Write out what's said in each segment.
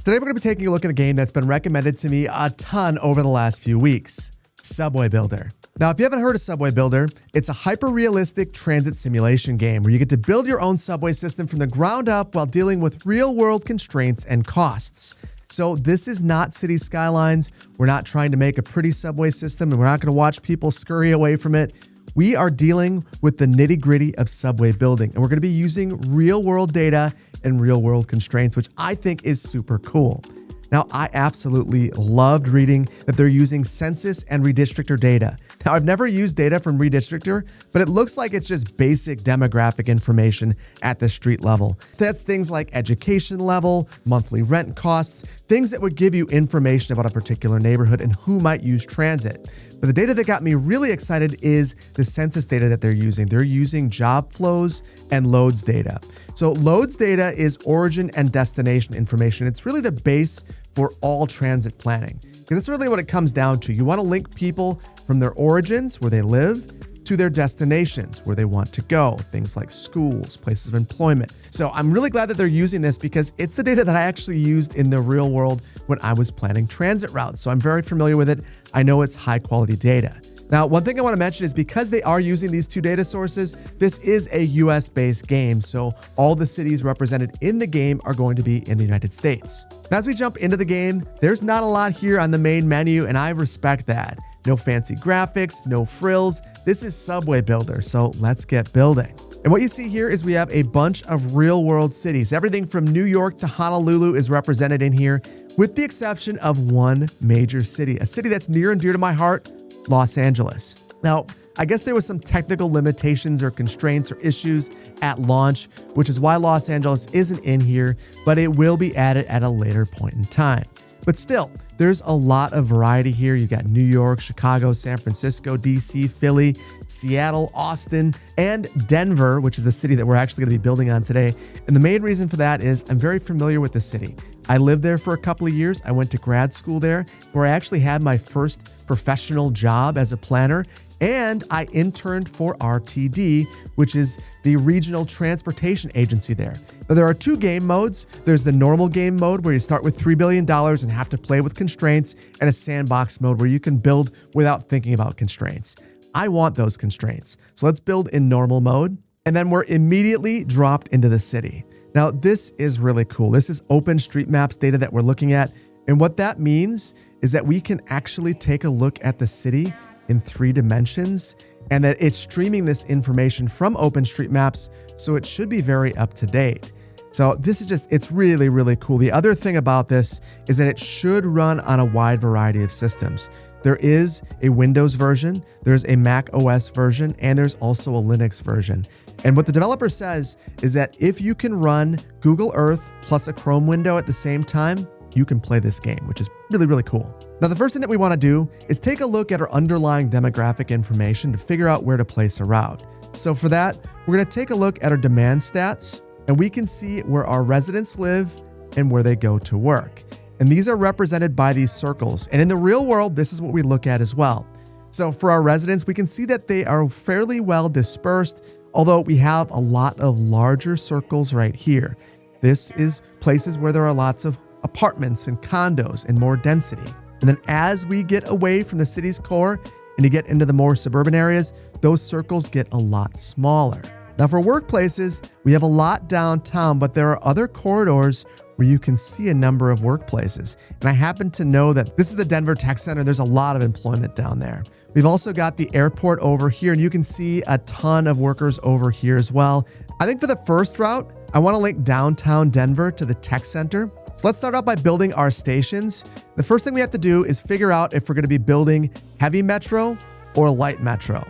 Today we're going to be taking a look at a game that's been recommended to me a ton over the last few weeks, Subway Builder. Now, if you haven't heard of Subway Builder, it's a hyper-realistic transit simulation game where you get to build your own subway system from the ground up while dealing with real-world constraints and costs. So this is not City Skylines. We're not trying to make a pretty subway system, and we're not going to watch people scurry away from it. We are dealing with the nitty-gritty of subway building, and we're going to be using real-world data and real-world constraints, which I think is super cool. Now, I absolutely loved reading that they're using census and redistrictor data. Now, I've never used data from redistrictor, but it looks like it's just basic demographic information at the street level. That's things like education level, monthly rent costs, things that would give you information about a particular neighborhood and who might use transit. But the data that got me really excited is the census data that they're using. They're using job flows and loads data. So loads data is origin and destination information. It's really the base for all transit planning. And that's really what it comes down to. You want to link people from their origins, where they live, to their destinations, where they want to go. Things like schools, places of employment. So I'm really glad that they're using this because it's the data that I actually used in the real world when I was planning transit routes. So I'm very familiar with it. I know it's high quality data. Now, one thing I want to mention is because they are using these two data sources, this is a US-based game, so all the cities represented in the game are going to be in the United States. Now, as we jump into the game, there's not a lot here on the main menu, and I respect that. No fancy graphics, no frills. This is Subway Builder, so let's get building. And what you see here is we have a bunch of real-world cities. Everything from New York to Honolulu is represented in here, with the exception of one major city, a city that's near and dear to my heart, Los Angeles. Now, I guess there was some technical limitations or constraints or issues at launch, which is why Los Angeles isn't in here, but it will be added at a later point in time. But still, there's a lot of variety here. You got New York, Chicago, San Francisco, DC, Philly, Seattle, Austin, and Denver, which is the city that we're actually going to be building on today. And the main reason for that is I'm very familiar with the city. I lived there for a couple of years. I went to grad school there, where I actually had my first professional job as a planner, and I interned for RTD, which is the regional transportation agency there. Now, there are two game modes. There's the normal game mode where you start with $3 billion and have to play with constraints, and a sandbox mode where you can build without thinking about constraints. I want those constraints. So let's build in normal mode, and then we're immediately dropped into the city. Now, this is really cool. This is OpenStreetMaps data that we're looking at. And what that means is that we can actually take a look at the city in 3 dimensions, and that it's streaming this information from OpenStreetMaps, so it should be very up to date. So this is just, it's really, really cool. The other thing about this is that it should run on a wide variety of systems. There is a Windows version, there's a Mac OS version, and there's also a Linux version. And what the developer says is that if you can run Google Earth plus a Chrome window at the same time, you can play this game, which is really, really cool. Now, the first thing that we want to do is take a look at our underlying demographic information to figure out where to place a route. So for that, we're going to take a look at our demand stats, and we can see where our residents live and where they go to work. And these are represented by these circles. And in the real world, this is what we look at as well. So for our residents, we can see that they are fairly well dispersed, although we have a lot of larger circles right here. This is places where there are lots of apartments and condos and more density. And then as we get away from the city's core and you get into the more suburban areas, those circles get a lot smaller. Now for workplaces, we have a lot downtown, but there are other corridors where you can see a number of workplaces. And I happen to know that this is the Denver Tech Center. There's a lot of employment down there. We've also got the airport over here, and you can see a ton of workers over here as well. I think for the first route, I want to link downtown Denver to the tech center. So let's start out by building our stations. The first thing we have to do is figure out if we're going to be building heavy metro or light metro.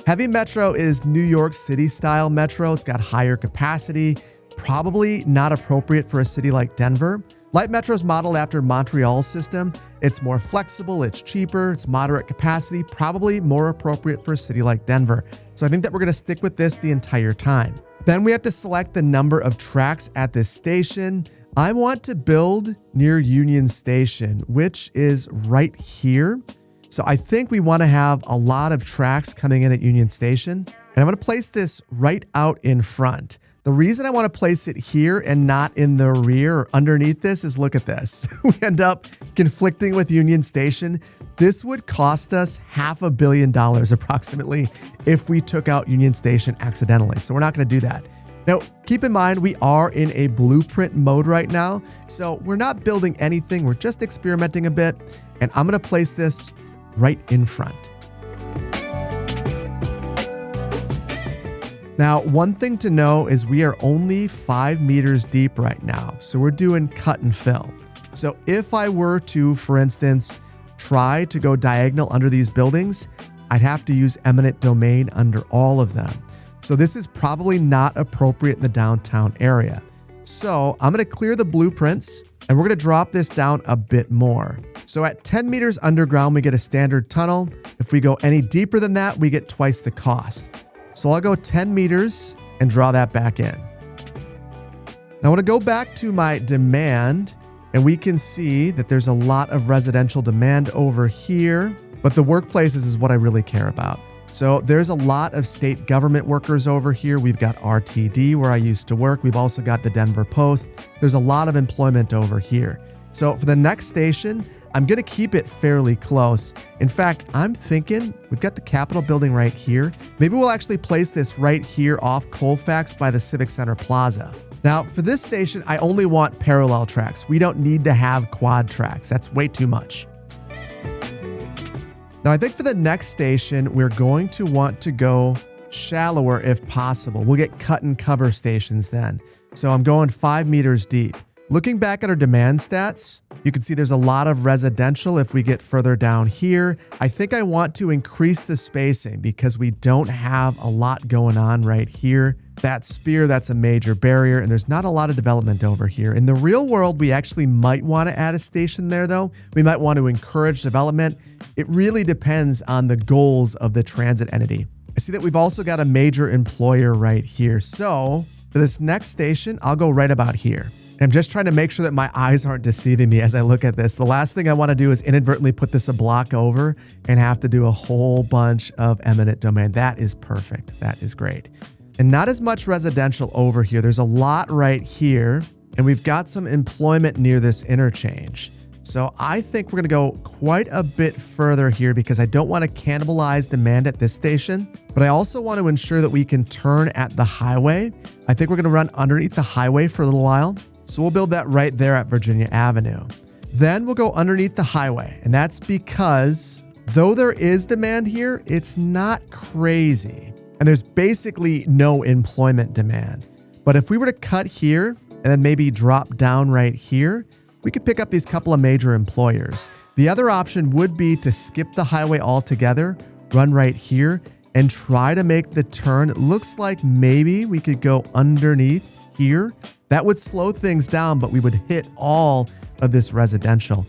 Heavy metro is New York City style metro. It's got higher capacity, probably not appropriate for a city like Denver. Light metro is modeled after Montreal's system. It's more flexible, it's cheaper, it's moderate capacity, probably more appropriate for a city like Denver. So I think that we're going to stick with this the entire time. Then we have to select the number of tracks at this station. I want to build near Union Station, which is right here. So I think we want to have a lot of tracks coming in at Union Station. And I'm going to place this right out in front. The reason I want to place it here and not in the rear or underneath this is look at this. We end up conflicting with Union Station. This would cost us $500 million approximately if we took out Union Station accidentally. So we're not going to do that. Now, keep in mind, we are in a blueprint mode right now. So we're not building anything. We're just experimenting a bit. And I'm going to place this right in front. Now, one thing to know is we are only 5 meters deep right now. So we're doing cut and fill. So if I were to, for instance, try to go diagonal under these buildings, I'd have to use eminent domain under all of them. So this is probably not appropriate in the downtown area. So I'm going to clear the blueprints and we're going to drop this down a bit more. So at 10 meters underground, we get a standard tunnel. If we go any deeper than that, we get twice the cost. So I'll go 10 meters and draw that back in. Now I want to go back to my demand and we can see that there's a lot of residential demand over here, but the workplaces is what I really care about. So there's a lot of state government workers over here. We've got RTD where I used to work. We've also got the Denver Post. There's a lot of employment over here. So for the next station, I'm going to keep it fairly close. In fact, I'm thinking we've got the Capitol building right here. Maybe we'll actually place this right here off Colfax by the Civic Center Plaza. Now, for this station, I only want parallel tracks. We don't need to have quad tracks. That's way too much. Now, I think for the next station, we're going to want to go shallower if possible. We'll get cut and cover stations then. So I'm going 5 meters deep. Looking back at our demand stats, you can see there's a lot of residential if we get further down here. I think I want to increase the spacing because we don't have a lot going on right here. That spear, that's a major barrier, and there's not a lot of development over here. In the real world, we actually might want to add a station there though. We might want to encourage development. It really depends on the goals of the transit entity. I see that we've also got a major employer right here. So for this next station, I'll go right about here. I'm just trying to make sure that my eyes aren't deceiving me as I look at this. The last thing I want to do is inadvertently put this a block over and have to do a whole bunch of eminent domain. That is perfect. That is great. And not as much residential over here. There's a lot right here, and we've got some employment near this interchange. So I think we're going to go quite a bit further here because I don't want to cannibalize demand at this station, but I also want to ensure that we can turn at the highway. I think we're going to run underneath the highway for a little while. So we'll build that right there at Virginia Avenue. Then we'll go underneath the highway. And that's because though there is demand here, it's not crazy. And there's basically no employment demand. But if we were to cut here and then maybe drop down right here, we could pick up these couple of major employers. The other option would be to skip the highway altogether, run right here, and try to make the turn. It looks like maybe we could go underneath here. That would slow things down, but we would hit all of this residential.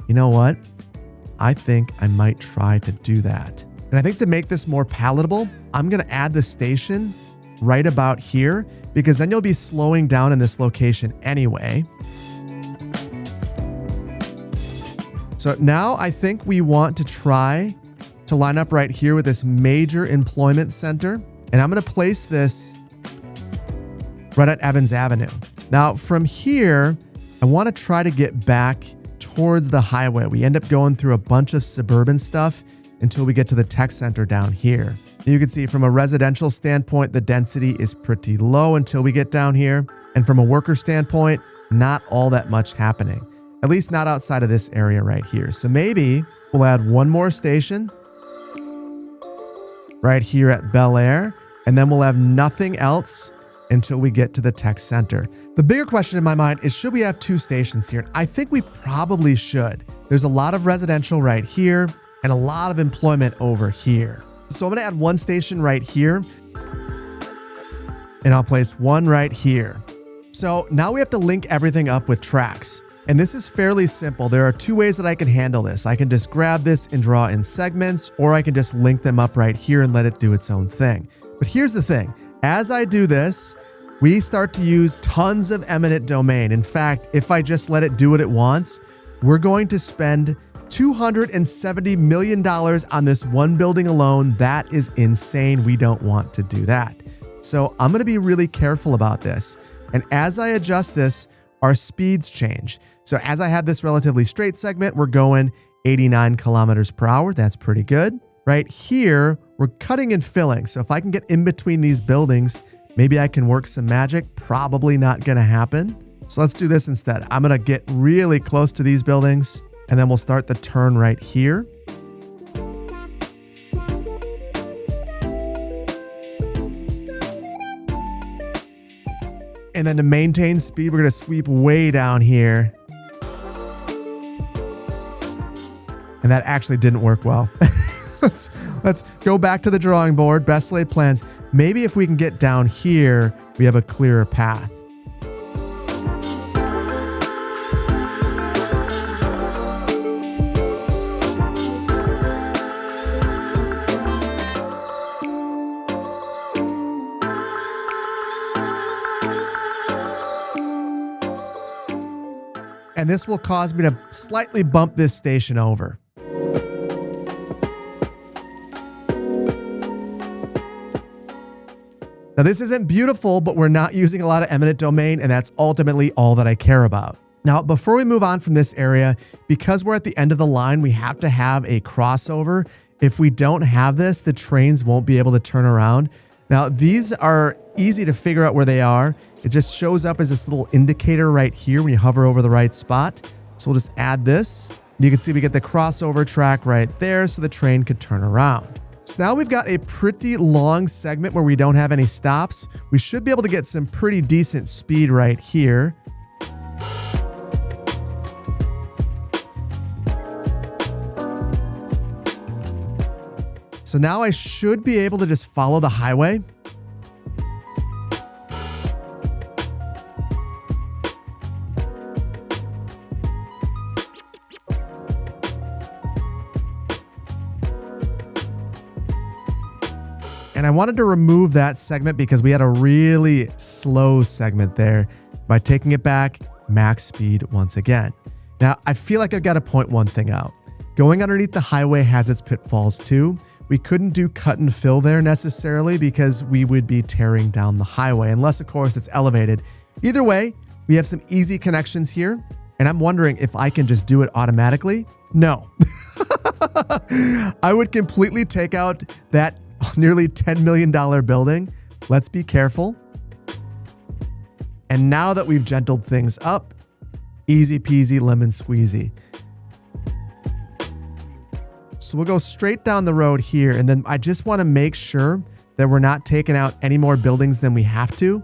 You know what? I think I might try to do that. And I think to make this more palatable, I'm going to add the station right about here because then you'll be slowing down in this location anyway. So now I think we want to try to line up right here with this major employment center. And I'm going to place this right at Evans Avenue. Now from here, I want to try to get back towards the highway. We end up going through a bunch of suburban stuff until we get to the tech center down here. You can see from a residential standpoint, the density is pretty low until we get down here. And from a worker standpoint, not all that much happening, at least not outside of this area right here. So maybe we'll add one more station right here at Bel Air, and then we'll have nothing else until we get to the tech center. The bigger question in my mind is, should we have 2 stations here? I think we probably should. There's a lot of residential right here and a lot of employment over here. So I'm going to add 1 station right here, and I'll place 1 right here. So now we have to link everything up with tracks. And this is fairly simple. There are 2 ways that I can handle this. I can just grab this and draw in segments, or I can just link them up right here and let it do its own thing. But here's the thing. As I do this, we start to use tons of eminent domain. In fact, if I just let it do what it wants, we're going to spend $270 million on this one building alone. That is insane. We don't want to do that. So I'm going to be really careful about this. And as I adjust this, our speeds change. So as I have this relatively straight segment, we're going 89 kilometers per hour. That's pretty good. Right here, we're cutting and filling. So if I can get in between these buildings, maybe I can work some magic. Probably not going to happen. So let's do this instead. I'm going to get really close to these buildings, and then we'll start the turn right here. And then to maintain speed, we're going to sweep way down here. And that actually didn't work well. Let's go back to the drawing board. Best laid plans. Maybe if we can get down here, we have a clearer path. And this will cause me to slightly bump this station over. Now, this isn't beautiful, but we're not using a lot of eminent domain, and that's ultimately all that I care about. Now, before we move on from this area, because we're at the end of the line, we have to have a crossover. If we don't have this, the trains won't be able to turn around. Now, these are easy to figure out where they are. It just shows up as this little indicator right here when you hover over the right spot. So we'll just add this. You can see we get the crossover track right there so the train could turn around. So now we've got a pretty long segment where we don't have any stops. We should be able to get some pretty decent speed right here. So now I should be able to just follow the highway. And I wanted to remove that segment because we had a really slow segment there. By taking it back, max speed once again. Now, I feel like I've got to point one thing out. Going underneath the highway has its pitfalls too. We couldn't do cut and fill there necessarily because we would be tearing down the highway, unless of course it's elevated. Either way, we have some easy connections here, and I'm wondering if I can just do it automatically. No. I would completely take out that nearly $10 million building. Let's be careful. And now that we've gentled things up, easy peasy lemon squeezy. So we'll go straight down the road here, and then I just want to make sure that we're not taking out any more buildings than we have to.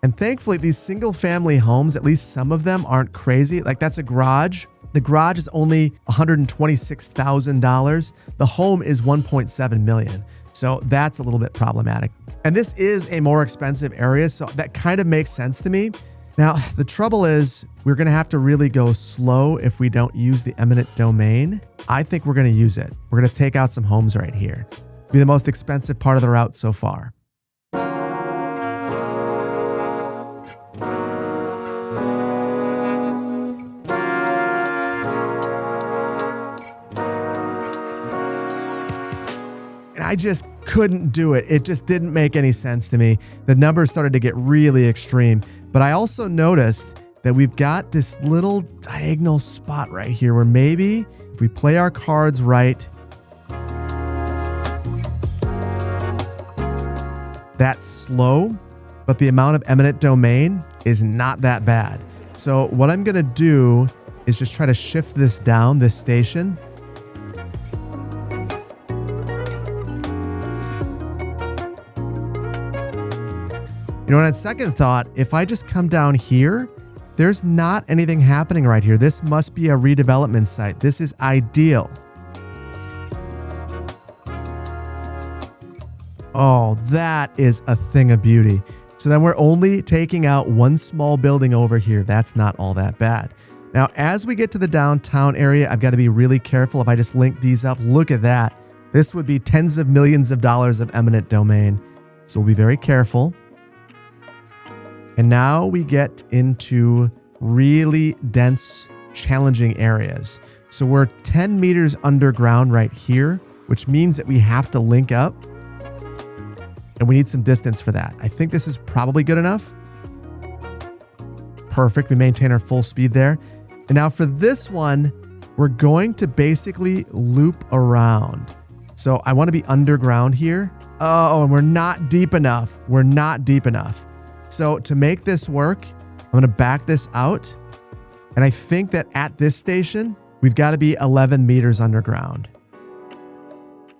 And thankfully, these single family homes, at least some of them aren't crazy. Like that's a garage. The garage is only $126,000. The home is $1.7 million. So that's a little bit problematic. And this is a more expensive area, so that kind of makes sense to me. Now, the trouble is we're going to have to really go slow if we don't use the eminent domain. I think we're going to use it. We're going to take out some homes right here. It'll be the most expensive part of the route so far. And I just couldn't do it. It just didn't make any sense to me. The numbers started to get really extreme. But I also noticed that we've got this little diagonal spot right here where maybe if we play our cards right, that's slow, but the amount of eminent domain is not that bad. So what I'm going to do is just try to shift this down, this station. You know, on second thought, if I just come down here, there's not anything happening right here. This must be a redevelopment site. This is ideal. Oh, that is a thing of beauty. So then we're only taking out one small building over here. That's not all that bad. Now, as we get to the downtown area, I've got to be really careful if I just link these up. Look at that. This would be tens of millions of dollars of eminent domain. So we'll be very careful. And now we get into really dense, challenging areas. So we're 10 meters underground right here, which means that we have to link up. And we need some distance for that. I think this is probably good enough. Perfect. We maintain our full speed there. And now for this one, we're going to basically loop around. So I want to be underground here. Oh, and we're not deep enough. We're not deep enough. So to make this work, I'm going to back this out. And I think that at this station, we've got to be 11 meters underground.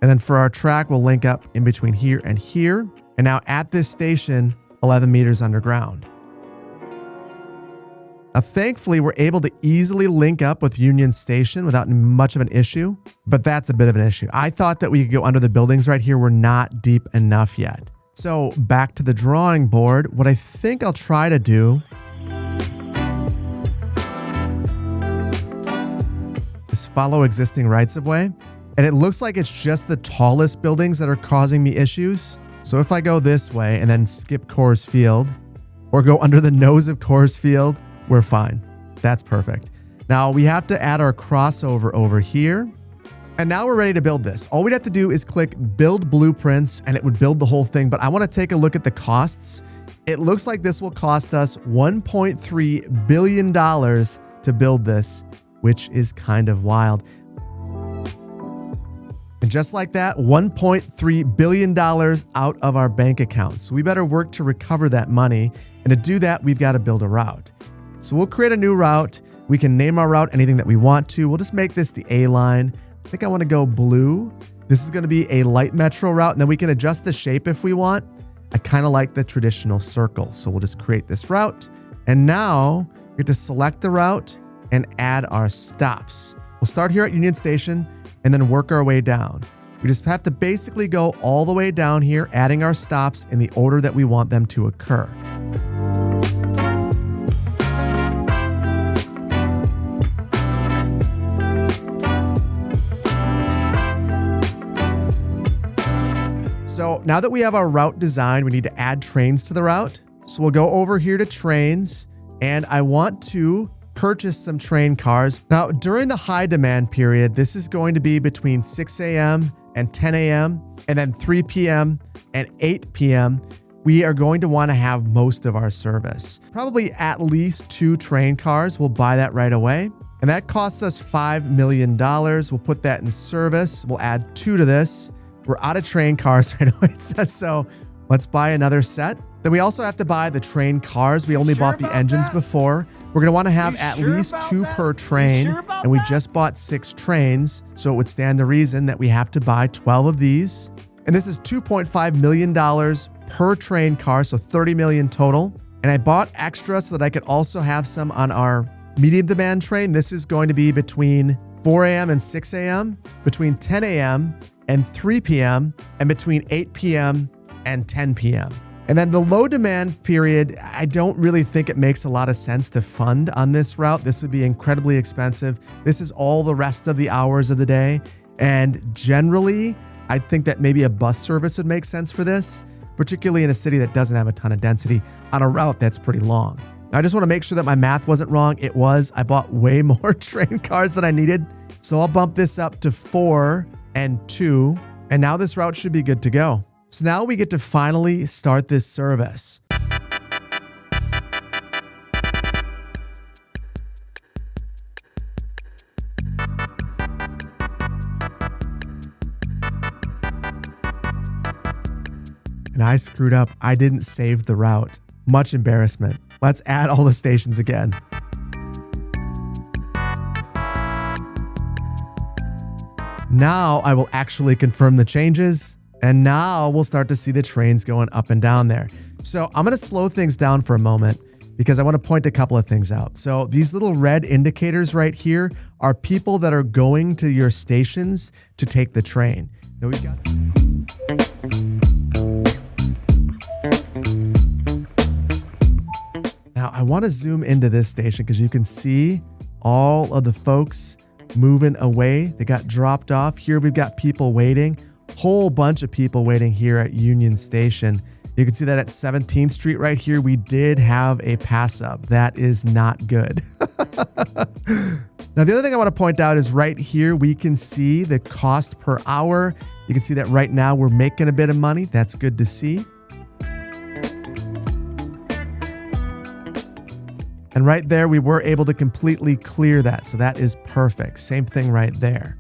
And then for our track, we'll link up in between here and here. And now at this station, 11 meters underground. Now, thankfully, we're able to easily link up with Union Station without much of an issue, but that's a bit of an issue. I thought that we could go under the buildings right here. We're not deep enough yet. So back to the drawing board. What I think I'll try to do is follow existing rights-of-way. And it looks like it's just the tallest buildings that are causing me issues. So if I go this way and then skip Coors Field or go under the nose of Coors Field, we're fine. That's perfect. Now we have to add our crossover over here. And now we're ready to build this. All we'd have to do is click build blueprints and it would build the whole thing. But I want to take a look at the costs. It looks like this will cost us $1.3 billion to build this, which is kind of wild. And just like that, $1.3 billion out of our bank account. So we better work to recover that money. And to do that, we've got to build a route. So we'll create a new route. We can name our route anything that we want to. We'll just make this the A line. I think I want to go blue. This is going to be a light metro route, and then we can adjust the shape if we want. I kind of like the traditional circle. So we'll just create this route. And now we get to select the route and add our stops. We'll start here at Union Station and then work our way down. We just have to basically go all the way down here, adding our stops in the order that we want them to occur. So now that we have our route designed, we need to add trains to the route. So we'll go over here to trains, and I want to purchase some train cars. Now, during the high demand period, this is going to be between 6 a.m. and 10 a.m. and then 3 p.m. and 8 p.m. We are going to want to have most of our service. Probably at least 2 train cars. We'll buy that right away. And that costs us $5 million. We'll put that in service. We'll add 2 to this. We're out of train cars right away, it says, so let's buy another set. Then we also have to buy the train cars. We only bought the engines before. We're going to want to have at least 2 per train, and we just bought 6 trains, so it would stand to reason that we have to buy 12 of these. And this is $2.5 million per train car, so $30 million total. And I bought extra so that I could also have some on our medium demand train. This is going to be between 4 a.m. and 6 a.m., between 10 a.m. and 3 p.m., and between 8 p.m. and 10 p.m. And then the low demand period, I don't really think it makes a lot of sense to fund on this route. This would be incredibly expensive. This is all the rest of the hours of the day. And generally, I think that maybe a bus service would make sense for this, particularly in a city that doesn't have a ton of density on a route that's pretty long. I just want to make sure that my math wasn't wrong. It was. I bought way more train cars than I needed. So I'll bump this up to 4 and 2. And now this route should be good to go. So now we get to finally start this service. And I screwed up. I didn't save the route. Much embarrassment. Let's add all the stations again. Now I will actually confirm the changes. And now we'll start to see the trains going up and down there. So I'm going to slow things down for a moment because I want to point a couple of things out. So these little red indicators right here are people that are going to your stations to take the train. Now we've got... Now I want to zoom into this station because you can see all of the folks moving away. They got dropped off. Here we've got people waiting. Whole bunch of people waiting here at Union Station. You can see that at 17th Street right here, we did have a pass up. That is not good. Now, the other thing I want to point out is right here, we can see the cost per hour. You can see that right now we're making a bit of money. That's good to see. And right there, we were able to completely clear that. So that is perfect. Same thing right there.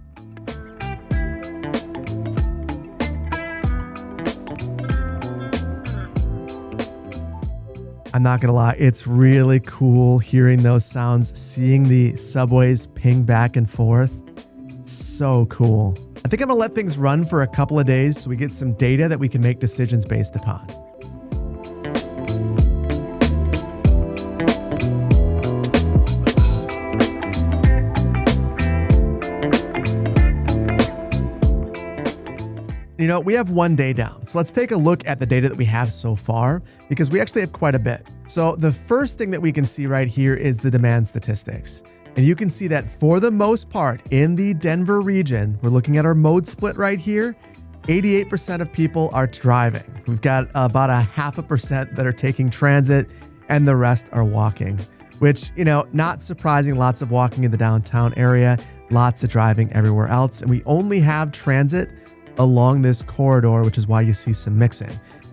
I'm not gonna lie, it's really cool hearing those sounds, seeing the subways ping back and forth. So cool. I think I'm gonna let things run for a couple of days so we get some data that we can make decisions based upon. You know, we have 1 day down. So let's take a look at the data that we have so far, because we actually have quite a bit. So the first thing that we can see right here is the demand statistics. And you can see that for the most part in the Denver region, we're looking at our mode split right here, 88% of people are driving. We've got about 0.5% that are taking transit, and the rest are walking, which, you know, not surprising, lots of walking in the downtown area, lots of driving everywhere else. And we only have transit along this corridor, which is why you see some mixing.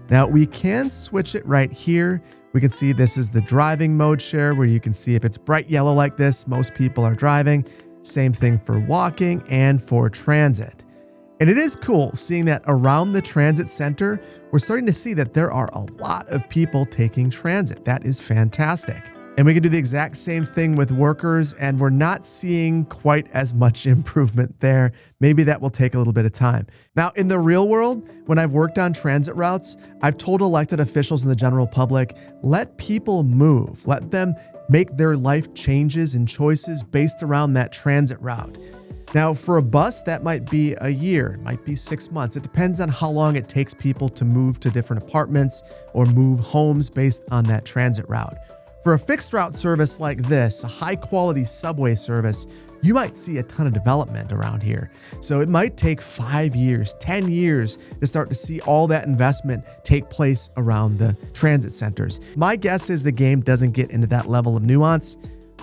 Now we can switch it right here. We can see this is the driving mode share, where you can see if it's bright yellow like this, most people are driving. Same thing for walking and for transit. And it is cool seeing that around the transit center, we're starting to see that there are a lot of people taking transit. That is fantastic. And we can do the exact same thing with workers, and we're not seeing quite as much improvement there. Maybe that will take a little bit of time. Now, in the real world, when I've worked on transit routes, I've told elected officials and the general public, let people move, let them make their life changes and choices based around that transit route. Now, for a bus, that might be a year, it might be 6 months. It depends on how long it takes people to move to different apartments or move homes based on that transit route. For a fixed route service like this, a high quality subway service, you might see a ton of development around here. So it might take 5 years, 10 years to start to see all that investment take place around the transit centers. My guess is the game doesn't get into that level of nuance,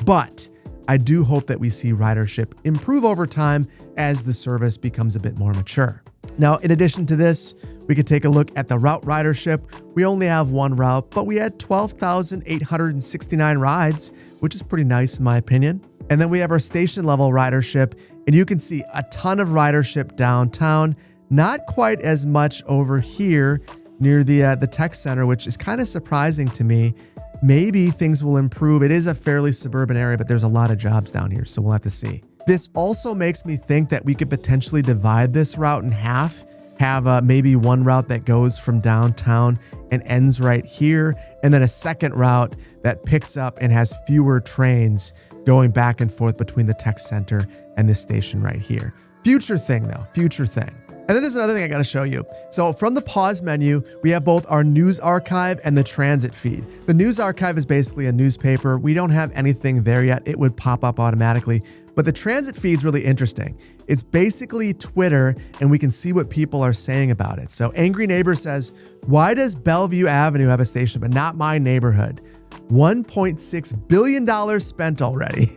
but I do hope that we see ridership improve over time as the service becomes a bit more mature. Now, in addition to this, we could take a look at the route ridership. We only have 1 route, but we had 12,869 rides, which is pretty nice in my opinion. And then we have our station level ridership, and you can see a ton of ridership downtown, not quite as much over here near the tech center, which is kind of surprising to me. Maybe things will improve. It is a fairly suburban area, but there's a lot of jobs down here, so we'll have to see. This also makes me think that we could potentially divide this route in half, have maybe 1 route that goes from downtown and ends right here, and then a second route that picks up and has fewer trains going back and forth between the tech center and this station right here. Future thing though, future thing. And then there's another thing I got to show you. So from the pause menu, we have both our news archive and the transit feed. The news archive is basically a newspaper. We don't have anything there yet. It would pop up automatically. But the transit feed's really interesting. It's basically Twitter, and we can see what people are saying about it. So Angry Neighbor says, why does Bellevue Avenue have a station, but not my neighborhood? $1.6 billion spent already.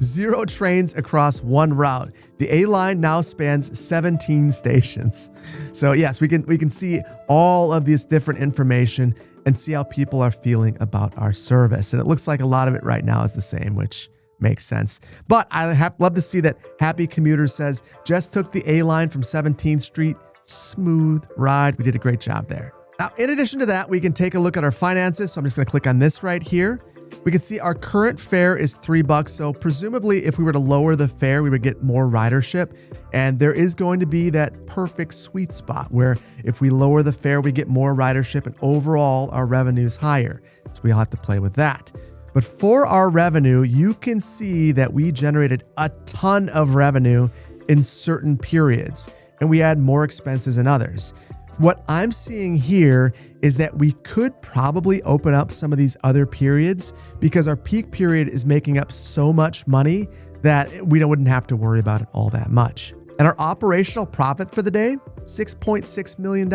0 trains across 1 route. The A line now spans 17 stations. So yes, we can see all of this different information and see how people are feeling about our service. And it looks like a lot of it right now is the same, which makes sense. But I love to see that Happy Commuter says, just took the A line from 17th Street. Smooth ride. We did a great job there. Now, in addition to that, we can take a look at our finances. So I'm just going to click on this right here. We can see our current fare is $3. So presumably if we were to lower the fare, we would get more ridership. And there is going to be that perfect sweet spot where if we lower the fare, we get more ridership and overall our revenue is higher. So we'll have to play with that. But for our revenue, you can see that we generated a ton of revenue in certain periods, and we had more expenses in others. What I'm seeing here is that we could probably open up some of these other periods because our peak period is making up so much money that we wouldn't have to worry about it all that much. And our operational profit for the day, $6.6 million.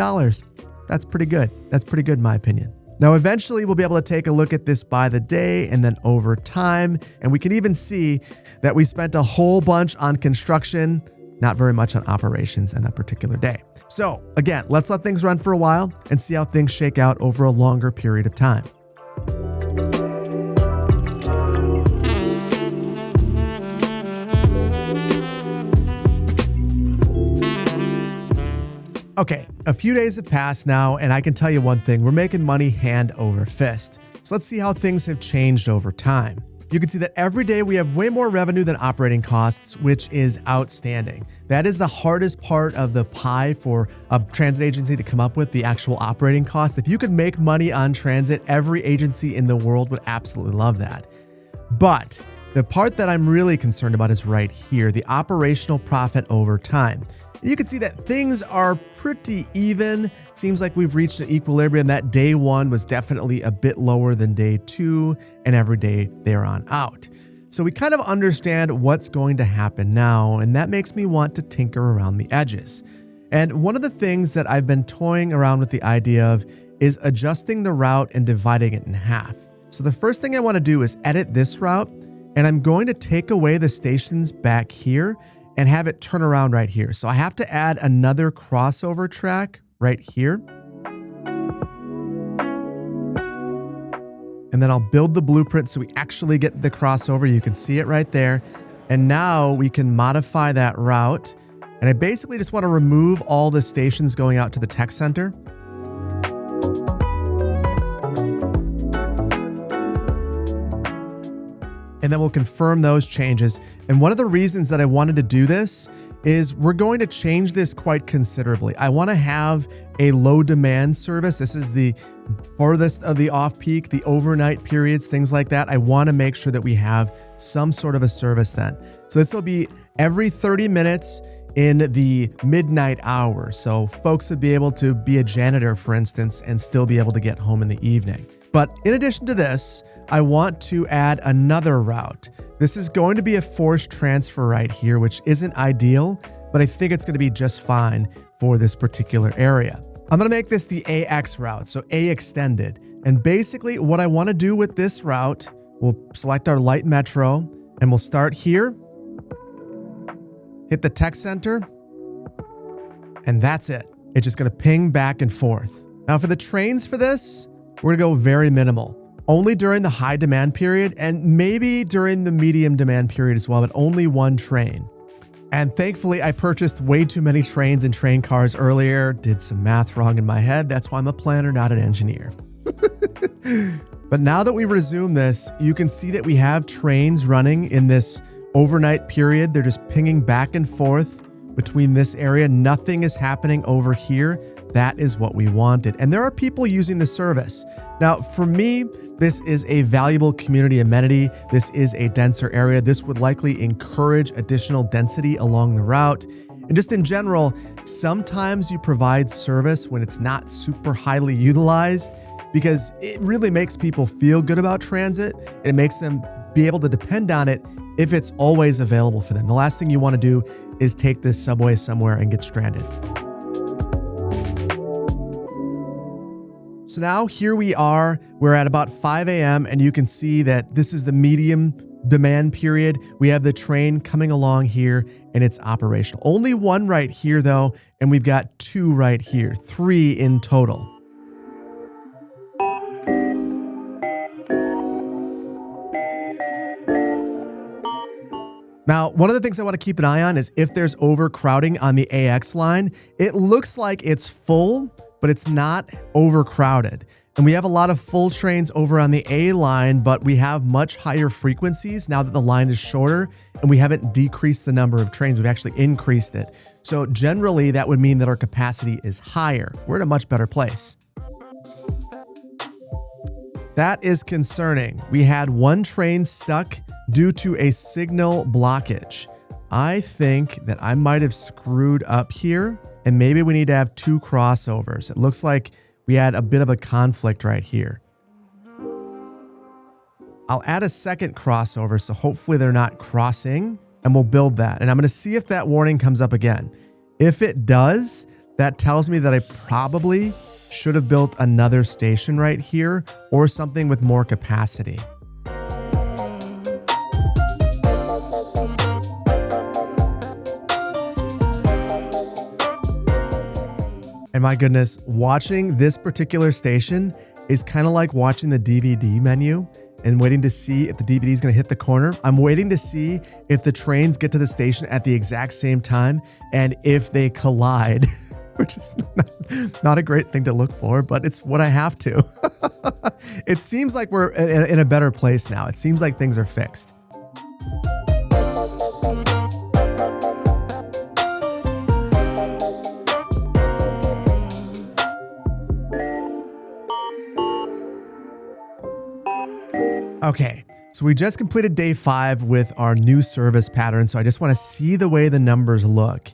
That's pretty good. That's pretty good in my opinion. Now, eventually we'll be able to take a look at this by the day and then over time. And we can even see that we spent a whole bunch on construction, not very much on operations in that particular day. So again, let's let things run for a while and see how things shake out over a longer period of time. Okay, a few days have passed now, and I can tell you one thing, we're making money hand over fist. So let's see how things have changed over time. You can see that every day we have way more revenue than operating costs, which is outstanding. That is the hardest part of the pie for a transit agency to come up with, the actual operating cost. If you could make money on transit, every agency in the world would absolutely love that. But the part that I'm really concerned about is right here, the operational profit over time. You can see that things are pretty even. Seems like we've reached an equilibrium. That day one was definitely a bit lower than day two, and every day there on out. So we kind of understand what's going to happen now, and that makes me want to tinker around the edges. And one of the things that I've been toying around with the idea of is adjusting the route and dividing it in half. So the first thing I want to do is edit this route, and I'm going to take away the stations back here and have it turn around right here. So I have to add another crossover track right here. And then I'll build the blueprint so we actually get the crossover. You can see it right there. And now we can modify that route. And I basically just want to remove all the stations going out to the tech center. And then we'll confirm those changes. And one of the reasons that I wanted to do this is we're going to change this quite considerably. I want to have a low demand service. This is the farthest of the off-peak, the overnight periods, things like that. I want to make sure that we have some sort of a service then. So this will be every 30 minutes in the midnight hour. So folks would be able to be a janitor, for instance, and still be able to get home in the evening. But in addition to this, I want to add another route. This is going to be a forced transfer right here, which isn't ideal, but I think it's going to be just fine for this particular area. I'm going to make this the AX route, so A extended. And basically what I want to do with this route, we'll select our light metro and we'll start here, hit the tech center, and that's it. It's just going to ping back and forth. Now for the trains for this, we're going to go very minimal. Only during the high demand period and maybe during the medium demand period as well, but only one train. And thankfully, I purchased way too many trains and train cars earlier, did some math wrong in my head. That's why I'm a planner, not an engineer. But now that we resume this, you can see that we have trains running in this overnight period. They're just pinging back and forth between this area. Nothing is happening over here. That is what we wanted. And there are people using the service. Now, for me, this is a valuable community amenity. This is a denser area. This would likely encourage additional density along the route. And just in general, sometimes you provide service when it's not super highly utilized because it really makes people feel good about transit and it makes them be able to depend on it if it's always available for them. The last thing you want to do is take this subway somewhere and get stranded. So now here we are, we're at about 5 a.m. and you can see that this is the medium demand period. We have the train coming along here and it's operational. Only one right here though, and we've got two right here, 3 in total. Now, one of the things I want to keep an eye on is if there's overcrowding on the AX line. It looks like it's full, but it's not overcrowded. And we have a lot of full trains over on the A line, but we have much higher frequencies now that the line is shorter and we haven't decreased the number of trains. We've actually increased it. So generally that would mean that our capacity is higher. We're in a much better place. That is concerning. We had one train stuck due to a signal blockage. I think that I might have screwed up here and maybe we need to have 2 crossovers. It looks like we had a bit of a conflict right here. I'll add a second crossover, so hopefully they're not crossing, and we'll build that. And I'm gonna see if that warning comes up again. If it does, that tells me that I probably should have built another station right here or something with more capacity. And my goodness, watching this particular station is kind of like watching the DVD menu and waiting to see if the DVD is going to hit the corner. I'm waiting to see if the trains get to the station at the exact same time and if they collide, which is not a great thing to look for, but it's what I have to. It seems like we're in a better place now. It seems like things are fixed. Okay, so we just completed day 5 with our new service pattern, so I just want to see the way the numbers look.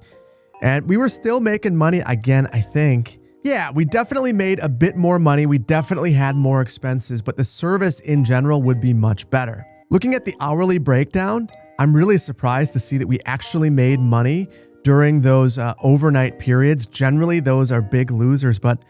And we were still making money again, I think. Yeah, we definitely made a bit more money. We definitely had more expenses, but the service in general would be much better. Looking at the hourly breakdown, I'm really surprised to see that we actually made money during those overnight periods. Generally, those are big losers, but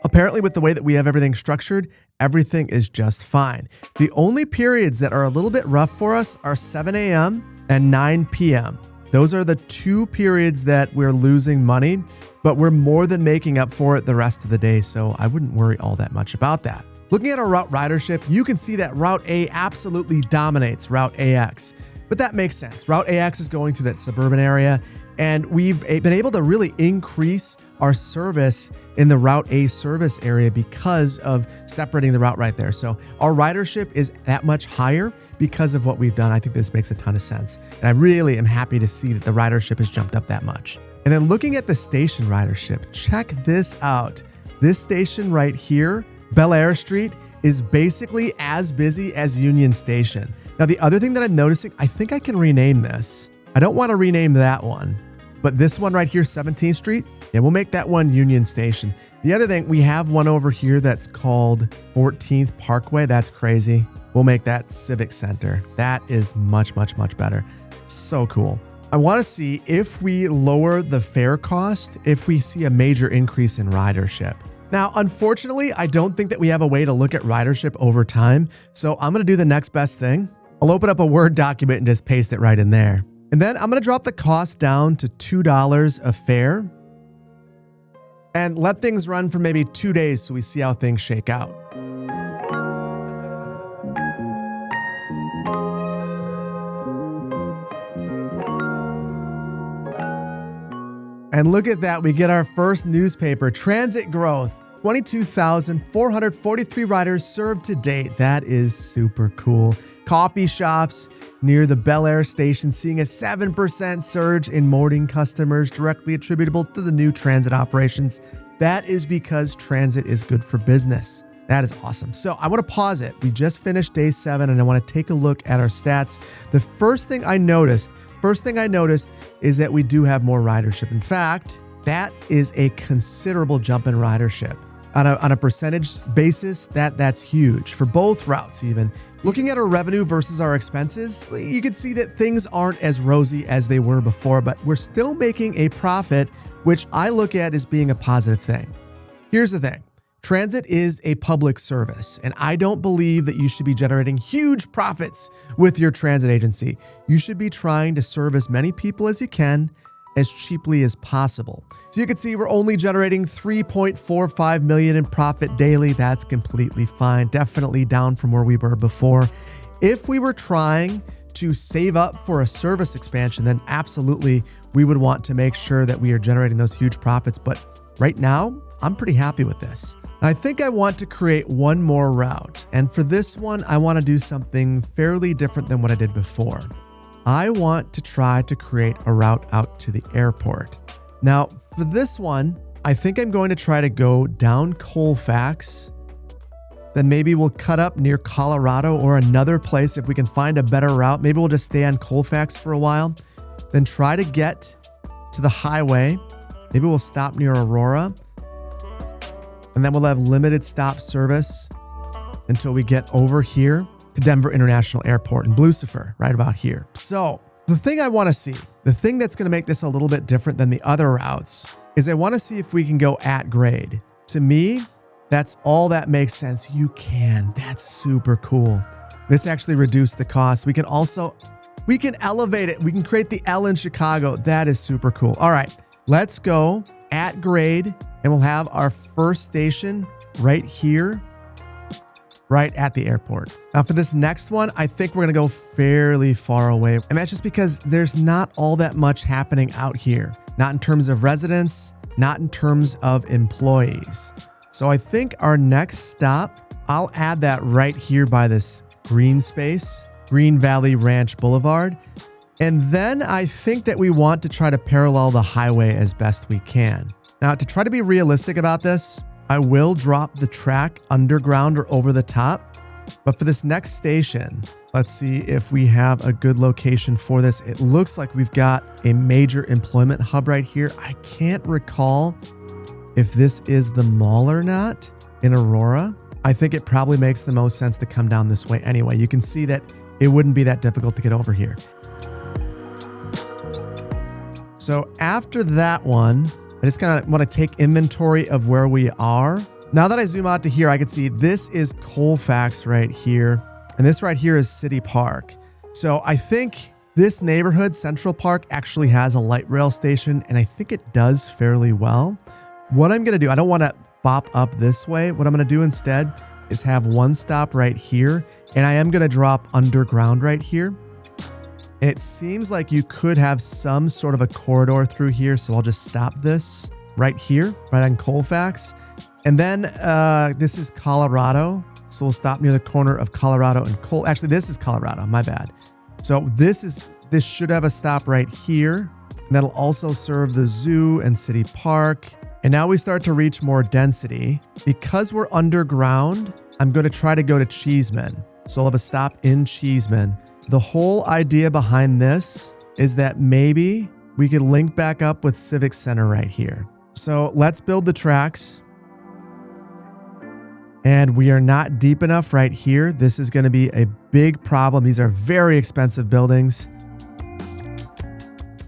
apparently with the way that we have everything structured, everything is just fine. The only periods that are a little bit rough for us are 7 a.m. and 9 p.m. Those are the 2 periods that we're losing money, but we're more than making up for it the rest of the day, so I wouldn't worry all that much about that. Looking at our route ridership, you can see that Route A absolutely dominates Route AX, but that makes sense. Route AX is going through that suburban area, and we've been able to really increase our service in the Route A service area because of separating the route right there. So our ridership is that much higher because of what we've done. I think this makes a ton of sense. And I really am happy to see that the ridership has jumped up that much. And then looking at the station ridership, check this out. This station right here, Bel Air Street, is basically as busy as Union Station. Now, the other thing that I'm noticing, I think I can rename this. I don't want to rename that one, but this one right here, 17th Street, yeah, we'll make that one Union Station. The other thing, we have one over here that's called 14th Parkway. That's crazy. We'll make that Civic Center. That is much, much, much better. So cool. I want to see if we lower the fare cost, if we see a major increase in ridership. Now, unfortunately, I don't think that we have a way to look at ridership over time. So I'm going to do the next best thing. I'll open up a Word document and just paste it right in there. And then I'm going to drop the cost down to $2 a fare and let things run for maybe 2 days so we see how things shake out. And look at that, we get our first newspaper, transit growth. 22,443 riders served to date. That is super cool. Coffee shops near the Bel Air station seeing a 7% surge in morning customers directly attributable to the new transit operations. That is because transit is good for business. That is awesome. So I want to pause it. We just finished day 7 and I want to take a look at our stats. The first thing I noticed is that we do have more ridership. In fact, that is a considerable jump in ridership. On a percentage basis, that's huge for both routes even. Looking at our revenue versus our expenses, you can see that things aren't as rosy as they were before, but we're still making a profit, which I look at as being a positive thing. Here's the thing. Transit is a public service, and I don't believe that you should be generating huge profits with your transit agency. You should be trying to serve as many people as you can as cheaply as possible. So you can see we're only generating $3.45 million in profit daily. That's completely fine. Definitely down from where we were before. If we were trying to save up for a service expansion, then absolutely we would want to make sure that we are generating those huge profits. But right now, I'm pretty happy with this. I think I want to create one more route. And for this one, I want to do something fairly different than what I did before. I want to try to create a route out to the airport. Now, for this one, I think I'm going to try to go down Colfax. Then maybe we'll cut up near Colorado or another place if we can find a better route. Maybe we'll just stay on Colfax for a while. Then try to get to the highway. Maybe we'll stop near Aurora. And then we'll have limited stop service until we get over here to Denver International Airport in Lucifer, right about here. So the thing I want to see, the thing that's going to make this a little bit different than the other routes is I want to see if we can go at grade. to me, that's all that makes sense. You can. That's super cool. This actually reduced the cost. We can elevate it. We can create the L in Chicago. That is super cool. All right, let's go at grade, and we'll have our first station right here, right at the airport. Now for this next one, I think we're gonna go fairly far away. And that's just because there's not all that much happening out here. Not in terms of residents, not in terms of employees. So I think our next stop, I'll add that right here by this green space, Green Valley Ranch Boulevard. And then I think that we want to try to parallel the highway as best we can. Now to try to be realistic about this, I will drop the track underground or over the top. But for this next station, let's see if we have a good location for this. It looks like we've got a major employment hub right here. I can't recall if this is the mall or not in Aurora. I think it probably makes the most sense to come down this way anyway. You can see that it wouldn't be that difficult to get over here. So after that one, I just kind of want to take inventory of where we are. Now that I zoom out to here, I can see this is Colfax right here. And this right here is City Park. So I think this neighborhood, Central Park, actually has a light rail station. And I think it does fairly well. What I'm going to do, I don't want to bop up this way. What I'm going to do instead is have one stop right here. And I am going to drop underground right here. And it seems like you could have some sort of a corridor through here. So I'll just stop this right here, right on Colfax. And then this is Colorado. So we'll stop near the corner of Colorado and Actually, this is Colorado, my bad. So this should have a stop right here. And that'll also serve the zoo and City Park. And now we start to reach more density. Because we're underground, I'm going to try to go to Cheeseman. So I'll have a stop in Cheeseman. The whole idea behind this is that maybe we could link back up with Civic Center right here. So let's build the tracks. And we are not deep enough right here. This is going to be a big problem. These are very expensive buildings.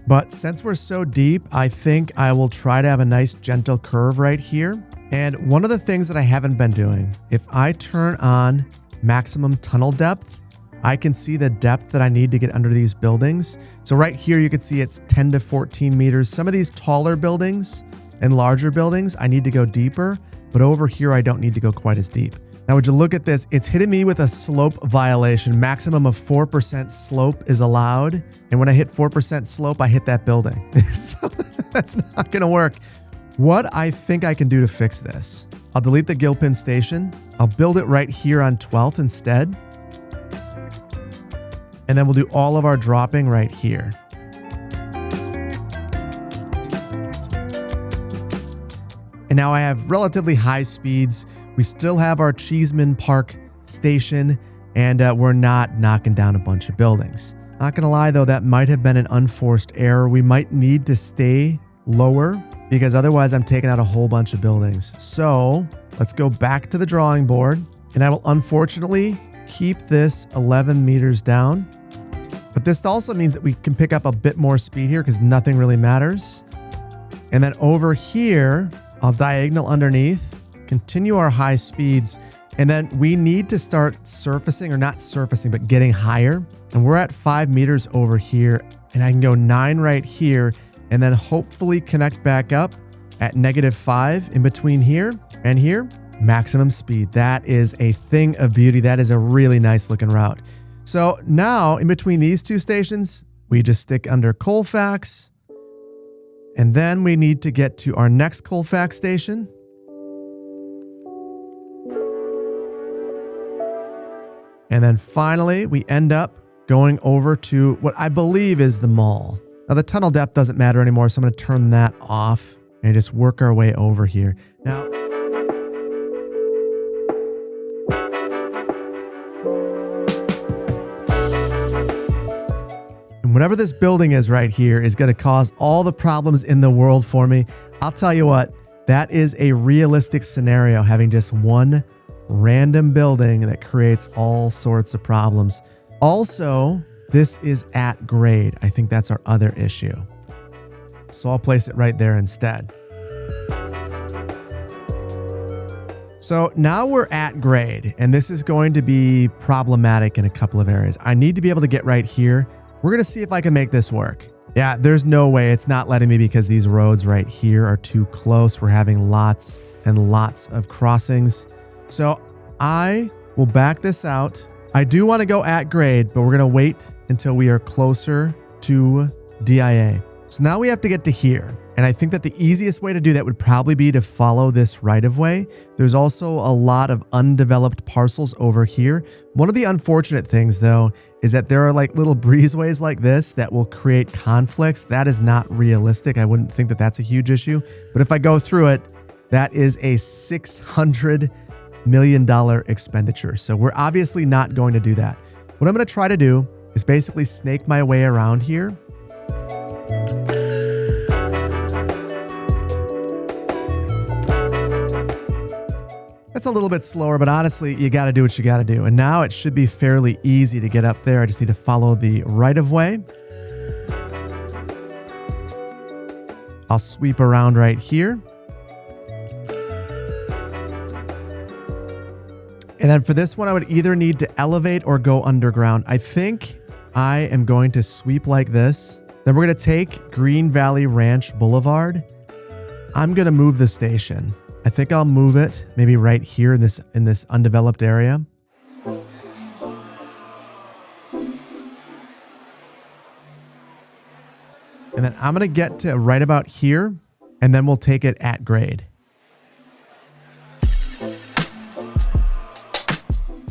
But since we're so deep, I think I will try to have a nice gentle curve right here. And one of the things that I haven't been doing, if I turn on maximum tunnel depth, I can see the depth that I need to get under these buildings. So right here, you can see it's 10 to 14 meters. Some of these taller buildings and larger buildings, I need to go deeper, but over here, I don't need to go quite as deep. Now, would you look at this? It's hitting me with a slope violation. Maximum of 4% slope is allowed. And when I hit 4% slope, I hit that building. So that's not gonna work. What I think I can do to fix this, I'll delete the Gilpin station. I'll build it right here on 12th instead. And then we'll do all of our dropping right here. And now I have relatively high speeds. We still have our Cheeseman Park station, and we're not knocking down a bunch of buildings. Not gonna lie though, that might have been an unforced error. We might need to stay lower because otherwise I'm taking out a whole bunch of buildings. So let's go back to the drawing board, and I will unfortunately keep this 11 meters down. But this also means that we can pick up a bit more speed here because nothing really matters. And then over here, I'll diagonal underneath, continue our high speeds, and then we need to start surfacing, or not surfacing, but getting higher. And we're at 5 meters over here, and I can go 9 right here, and then hopefully connect back up at -5 in between here and here. Maximum speed. That is a thing of beauty. That is a really nice looking route. So now in between these two stations, we just stick under Colfax, and then we need to get to our next Colfax station. And then finally, we end up going over to what I believe is the mall. Now the tunnel depth doesn't matter anymore, so I'm going to turn that off and just work our way over here. Now, whatever this building is right here is going to cause all the problems in the world for me. I'll tell you what, that is a realistic scenario, having just one random building that creates all sorts of problems. Also, this is at grade. I think that's our other issue. So I'll place it right there instead. So now we're at grade, and this is going to be problematic in a couple of areas. I need to be able to get right here. We're going to see if I can make this work. Yeah, there's no way. It's not letting me because these roads right here are too close. We're having lots and lots of crossings. So I will back this out. I do want to go at grade, but we're going to wait until we are closer to DIA. So now we have to get to here. And I think that the easiest way to do that would probably be to follow this right-of-way. There's also a lot of undeveloped parcels over here. One of the unfortunate things, though, is that there are like little breezeways like this that will create conflicts. That is not realistic. I wouldn't think that that's a huge issue. But if I go through it, that is a $600 million expenditure. So we're obviously not going to do that. What I'm going to try to do is basically snake my way around here. That's a little bit slower, but honestly, you got to do what you got to do. And now it should be fairly easy to get up there. I just need to follow the right-of-way. I'll sweep around right here. And then for this one, I would either need to elevate or go underground. I think I am going to sweep like this. Then we're going to take Green Valley Ranch Boulevard. I'm going to move the station. I think I'll move it maybe right here in this undeveloped area. And then I'm going to get to right about here, and then we'll take it at grade.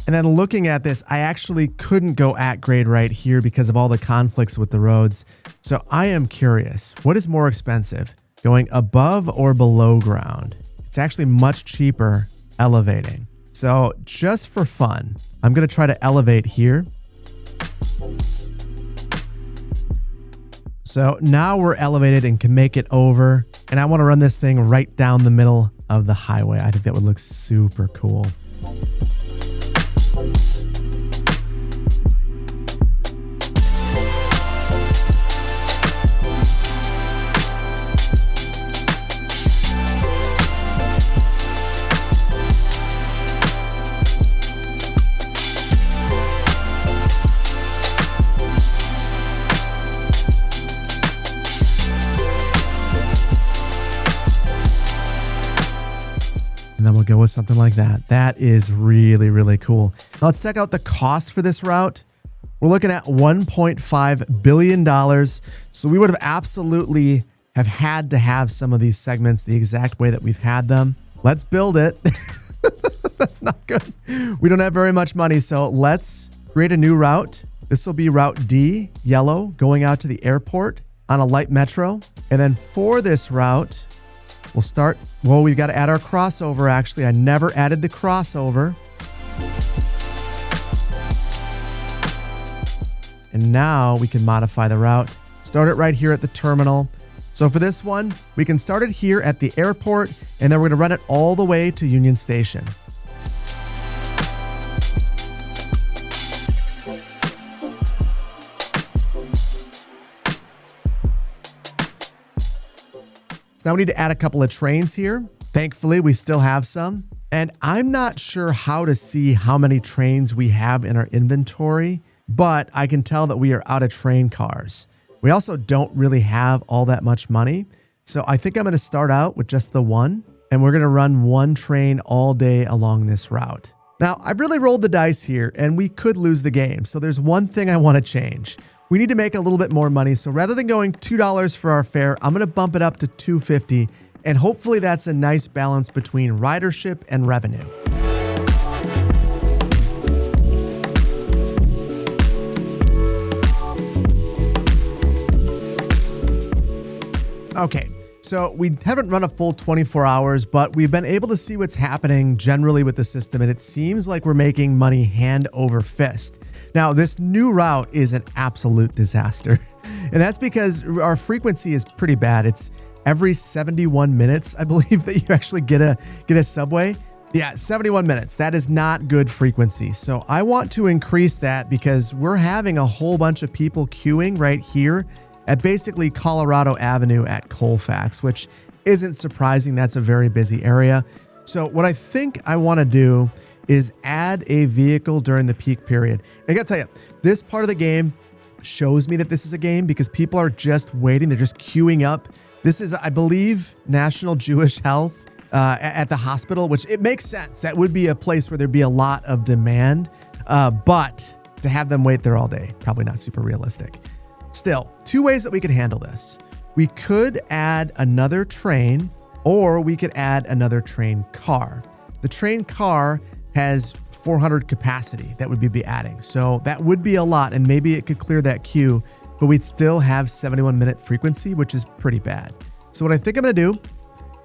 And then looking at this, I actually couldn't go at grade right here because of all the conflicts with the roads. So I am curious, what is more expensive, going above or below ground? It's actually much cheaper elevating. So just for fun, I'm going to try to elevate here. So now we're elevated and can make it over. And I want to run this thing right down the middle of the highway. I think that would look super cool. And then we'll go with something like that. That is really, really cool. Now let's check out the cost for this route. We're looking at $1.5 billion. So we would have absolutely have had to have some of these segments the exact way that we've had them. Let's build it. That's not good. We don't have very much money. So let's create a new route. This will be Route D, yellow, going out to the airport on a light metro. And then for this route, we'll start, well, we've got to add our crossover, actually. I never added the crossover. And now we can modify the route. Start it right here at the terminal. So for this one, we can start it here at the airport, and then we're going to run it all the way to Union Station. So now we need to add a couple of trains here. Thankfully, we still have some. And I'm not sure how to see how many trains we have in our inventory, but I can tell that we are out of train cars. We also don't really have all that much money. So I think I'm going to start out with just the one, and we're going to run one train all day along this route. Now, I've really rolled the dice here, and we could lose the game. So there's one thing I want to change. We need to make a little bit more money. So rather than going $2 for our fare, I'm going to bump it up to $2.50. And hopefully that's a nice balance between ridership and revenue. Okay, so we haven't run a full 24 hours, but we've been able to see what's happening generally with the system, and it seems like we're making money hand over fist. Now, this new route is an absolute disaster, and that's because our frequency is pretty bad. It's every 71 minutes, I believe, that you actually get a subway. Yeah, 71 minutes. That is not good frequency. So I want to increase that because we're having a whole bunch of people queuing right here at basically Colorado Avenue at Colfax, which isn't surprising. That's a very busy area. So what I think I want to do is add a vehicle during the peak period. I gotta tell you, this part of the game shows me that this is a game because people are just waiting. They're just queuing up. This is, I believe, National Jewish Health at the hospital, which it makes sense. That would be a place where there'd be a lot of demand, but to have them wait there all day, probably not super realistic. Still, two ways that we could handle this. We could add another train, or we could add another train car. The train car has 400 capacity that would be adding. So that would be a lot, and maybe it could clear that queue, but we'd still have 71-minute frequency, which is pretty bad. So what I think I'm gonna do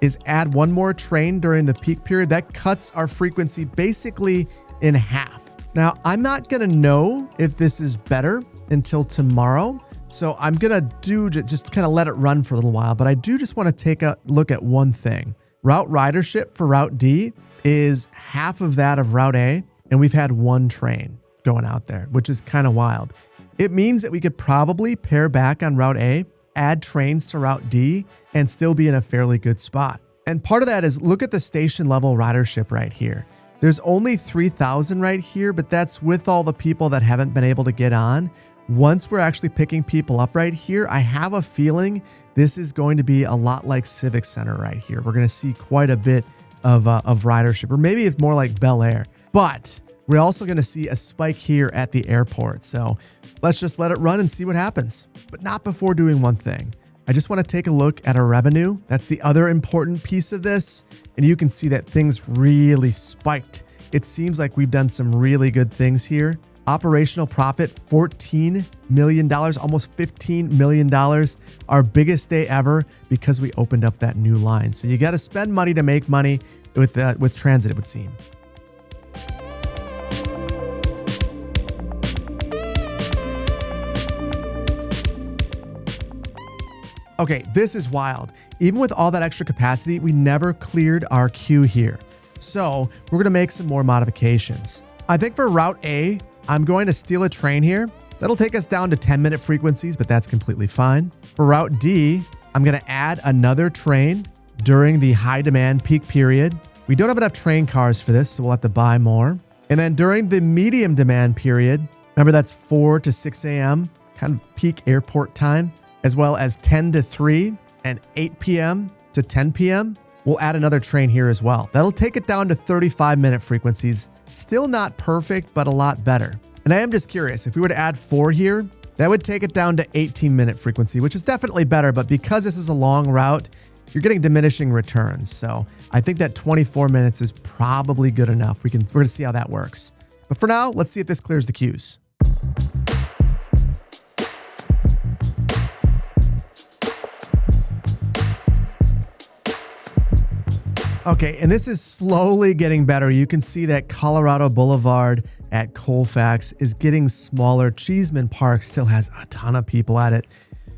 is add one more train during the peak period. That cuts our frequency basically in half. Now, I'm not gonna know if this is better until tomorrow, so I'm gonna just kind of let it run for a little while, but I do just wanna take a look at one thing. Route ridership for Route D is half of that of Route A, and we've had one train going out there, which is kind of wild. It means that we could probably pare back on Route A, add trains to Route D, and still be in a fairly good spot. And part of that is look at the station level ridership right here. There's only 3,000 right here, but that's with all the people that haven't been able to get on. Once we're actually picking people up right here, I have a feeling this is going to be a lot like Civic Center right here. We're going to see quite a bit of ridership, or maybe it's more like Bel Air. But we're also going to see a spike here at the airport. So let's just let it run and see what happens. But not before doing one thing. I just want to take a look at our revenue. That's the other important piece of this. And you can see that things really spiked. It seems like we've done some really good things here. Operational profit, $14 million, almost $15 million. Our biggest day ever because we opened up that new line. So you got to spend money to make money with transit, it would seem. Okay, this is wild. Even with all that extra capacity, we never cleared our queue here. So we're gonna make some more modifications. I think for Route A, I'm going to steal a train here. That'll take us down to 10-minute frequencies, but that's completely fine. For Route D, I'm gonna add another train during the high demand peak period. We don't have enough train cars for this, so we'll have to buy more. And then during the medium demand period, remember that's 4 to 6 a.m., kind of peak airport time, as well as 10 to 3 and 8 p.m. to 10 p.m. We'll add another train here as well. That'll take it down to 35-minute frequencies. Still not perfect, but a lot better. And I am just curious, if we were to add 4 here, that would take it down to 18-minute frequency, which is definitely better, but because this is a long route, you're getting diminishing returns. So I think that 24 minutes is probably good enough. We're gonna see how that works. But for now, let's see if this clears the queues. Okay, and this is slowly getting better. You can see that Colorado Boulevard at Colfax is getting smaller. Cheeseman Park still has a ton of people at it.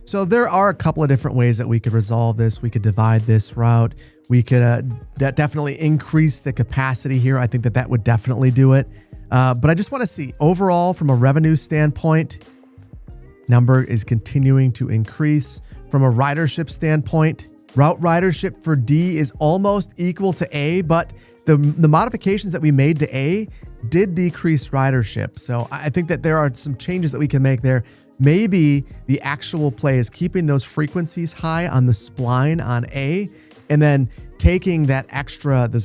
So there are a couple of different ways that we could resolve this. We could divide this route. We could definitely increase the capacity here. I think that would definitely do it. But I just want to see overall from a revenue standpoint, number is continuing to increase. From a ridership standpoint, route ridership for D is almost equal to A, but the modifications that we made to A did decrease ridership. So I think that there are some changes that we can make there. Maybe the actual play is keeping those frequencies high on the spline on A, and then taking those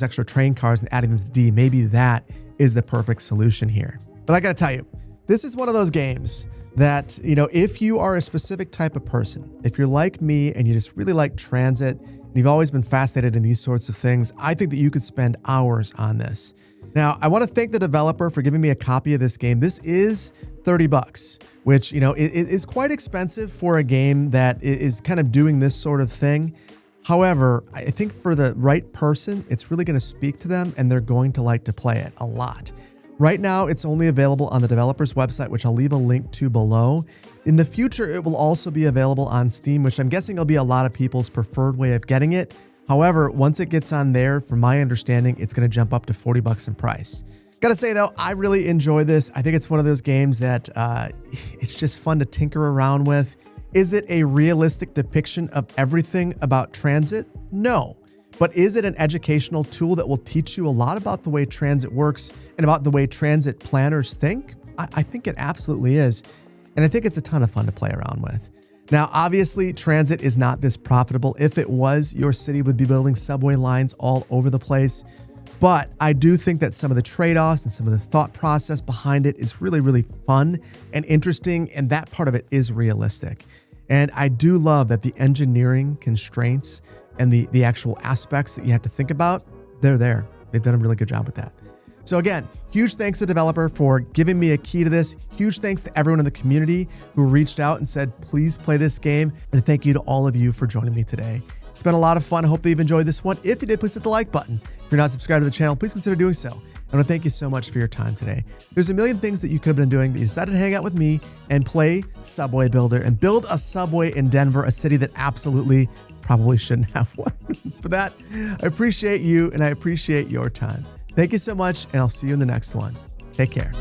extra train cars and adding them to D. Maybe that is the perfect solution here. But I gotta tell you, this is one of those games that, if you are a specific type of person, if you're like me and you just really like transit, and you've always been fascinated in these sorts of things, I think that you could spend hours on this. Now, I want to thank the developer for giving me a copy of this game. This is $30, which, is quite expensive for a game that is kind of doing this sort of thing. However, I think for the right person, it's really going to speak to them and they're going to like to play it a lot. Right now, it's only available on the developer's website, which I'll leave a link to below. In the future, it will also be available on Steam, which I'm guessing will be a lot of people's preferred way of getting it. However, once it gets on there, from my understanding, it's going to jump up to $40 in price. Gotta say though, I really enjoy this. I think it's one of those games that it's just fun to tinker around with. Is it a realistic depiction of everything about transit? No. but is it an educational tool that will teach you a lot about the way transit works and about the way transit planners think? I think it absolutely is. And I think it's a ton of fun to play around with. Now, obviously, transit is not this profitable. If it was, your city would be building subway lines all over the place. But I do think that some of the trade-offs and some of the thought process behind it is really, really fun and interesting, and that part of it is realistic. And I do love that the engineering constraints and the actual aspects that you have to think about, they're there. They've done a really good job with that. So again, huge thanks to the developer for giving me a key to this. Huge thanks to everyone in the community who reached out and said, please play this game. And thank you to all of you for joining me today. It's been a lot of fun. I hope that you've enjoyed this one. If you did, please hit the like button. If you're not subscribed to the channel, please consider doing so. I want to thank you so much for your time today. There's a million things that you could have been doing, but you decided to hang out with me and play Subway Builder and build a subway in Denver, a city that absolutely probably shouldn't have one. For that, I appreciate you and I appreciate your time. Thank you so much, and I'll see you in the next one. Take care.